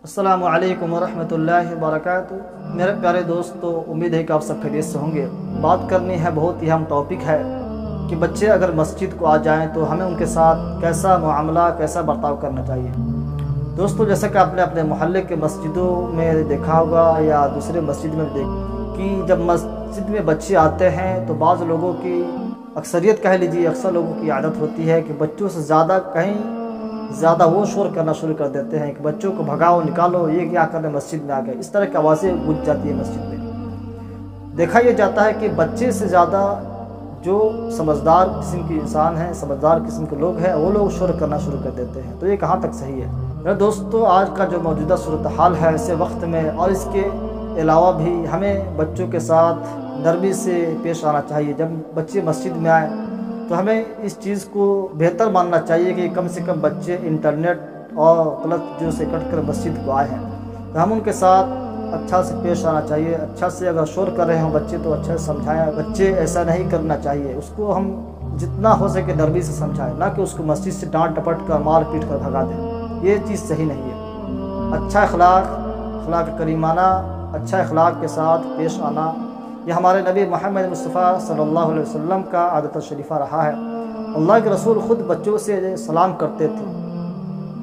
अस्सलामु अलैकुम वरहमतुल्लाहि वबरकातुहू। मेरे प्यारे दोस्तों, उम्मीद है कि आप सब खैरियत से होंगे। बात करनी है, बहुत ही अहम टॉपिक है कि बच्चे अगर मस्जिद को आ जाएं तो हमें उनके साथ कैसा मुआमला, कैसा बर्ताव करना चाहिए। दोस्तों, जैसा कि आपने अपने मोहल्ले के मस्जिदों में देखा होगा या दूसरे मस्जिद में कि जब मस्जिद में बच्चे आते हैं तो बाज़ लोगों की, अक्सरियत कह लीजिए, अक्सर लोगों की आदत होती है कि बच्चों से ज़्यादा वो शोर करना शुरू कर देते हैं कि बच्चों को भगाओ, निकालो, ये क्या करने मस्जिद में आ गए। इस तरह की आवाज़ें गूंज जाती है मस्जिद में। देखा यह जाता है कि बच्चे से ज़्यादा जो समझदार किस्म के इंसान हैं, समझदार किस्म के लोग हैं, वो लोग शोर करना शुरू कर देते हैं। तो ये कहाँ तक सही है? मेरे दोस्तों, आज का जो मौजूदा सूरत हाल है ऐसे वक्त में, और इसके अलावा भी हमें बच्चों के साथ नरमी से पेश आना चाहिए। जब बच्चे मस्जिद में आए तो हमें इस चीज़ को बेहतर मानना चाहिए कि कम से कम बच्चे इंटरनेट और गलत चीज़ों से कट कर मस्जिद को आए हैं, तो हम उनके साथ अच्छा से पेश आना चाहिए। अच्छा से अगर शोर कर रहे हों बच्चे तो अच्छा से समझाएं। बच्चे ऐसा नहीं करना चाहिए, उसको हम जितना हो सके नरमी से समझाएं, ना कि उसको मस्जिद से डांट डपट कर, मार पीट कर भगा दें। ये चीज़ सही नहीं है। अच्छा अखलाक करीमाना, अच्छा अखलाक के साथ पेश आना, यह हमारे नबी मोहम्मद मुस्तफ़ा सल्लल्लाहु अलैहि वसल्लम का आदत शरीफा रहा है। अल्लाह के रसूल ख़ुद बच्चों से सलाम करते थे।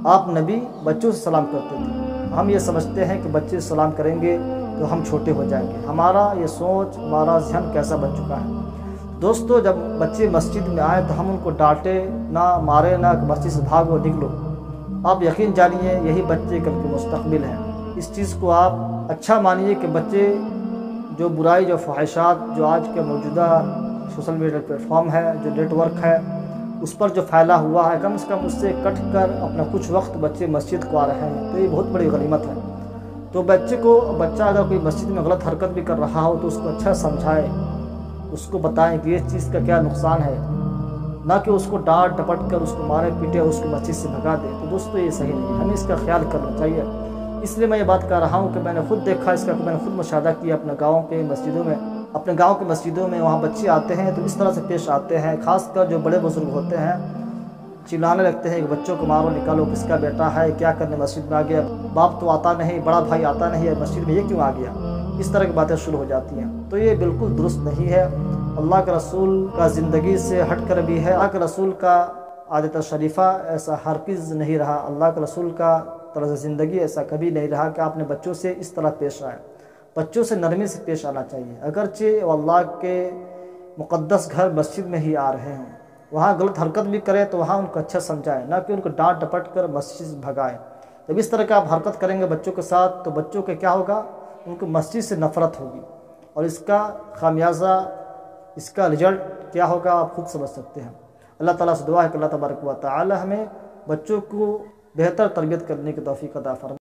आप नबी बच्चों से सलाम करते थे। हम ये समझते हैं कि बच्चे सलाम करेंगे तो हम छोटे हो जाएंगे। हमारा ये सोच, हमारा ज़हन कैसा बन चुका है। दोस्तों, जब बच्चे मस्जिद में आए तो हम उनको डांटे ना, मारे ना कि मस्जिद से भागो, निकलो। आप यकीन जानिए, यही बच्चे कल के मुस्तकबिल हैं। इस चीज़ को आप अच्छा मानिए कि बच्चे जो बुराई, जो ख्वाहिशात, जो आज के मौजूदा सोशल मीडिया प्लेटफॉर्म है, जो नेटवर्क है, उस पर जो फैला हुआ है, कम से कम उससे कट कर अपना कुछ वक्त बच्चे मस्जिद को आ रहे हैं, तो ये बहुत बड़ी गनीमत है। तो बच्चा अगर कोई मस्जिद में गलत हरकत भी कर रहा हो तो उसको अच्छा समझाएं, उसको बताएं कि ये चीज़ का क्या नुकसान है, ना कि उसको डांट डपट कर, उसको मारे पीटे, उसको मस्जिद से भगा दे। तो दोस्तों, ये सही नहीं है, हमें इसका ख्याल करना चाहिए। इसलिए मैं ये बात कर रहा हूँ कि मैंने खुद देखा इसका, कि मैंने खुद मुशाहिदा किया अपने गाँव के मस्जिदों में। अपने गांव के मस्जिदों में वहाँ बच्चे आते हैं तो इस तरह से पेश आते हैं। ख़ासकर जो बड़े बुजुर्ग होते हैं, चिल्लाने लगते हैं कि बच्चों को मारो, निकालो, किसका बेटा है, क्या करने मस्जिद में आ गया, बाप तो आता नहीं, बड़ा भाई आता नहीं है, मस्जिद में ये क्यों आ गया। इस तरह की बातें शुरू हो जाती हैं। तो ये बिल्कुल दुरुस्त नहीं है। अल्लाह के रसूल का ज़िंदगी से हट कर भी है। अल्लाह के रसूल का आदत शरीफा ऐसा हरगिज़ नहीं रहा। अल्लाह के रसूल का तर्ज़ ज़िंदगी ऐसा कभी नहीं रहा कि आपने बच्चों से इस तरह पेश आए। बच्चों से नरमी से पेश आना चाहिए। अगरचे अल्लाह के मुक़द्दस घर मस्जिद में ही आ रहे हों, वहाँ गलत हरकत भी करें तो वहाँ उनको अच्छा समझाएं, ना कि उनको डांट डपट कर मस्जिद से भगाएं। जब इस तरह का आप हरकत करेंगे बच्चों के साथ तो बच्चों के क्या होगा, उनको मस्जिद से नफ़रत होगी, और इसका खामियाजा, इसका रिजल्ट क्या होगा आप खुद समझ सकते हैं। अल्लाह ताला से दुआ है कि अल्लाह तबारक व तआला हमें बच्चों को बेहतर तरबियत करने की तौफीक अता फरमाए।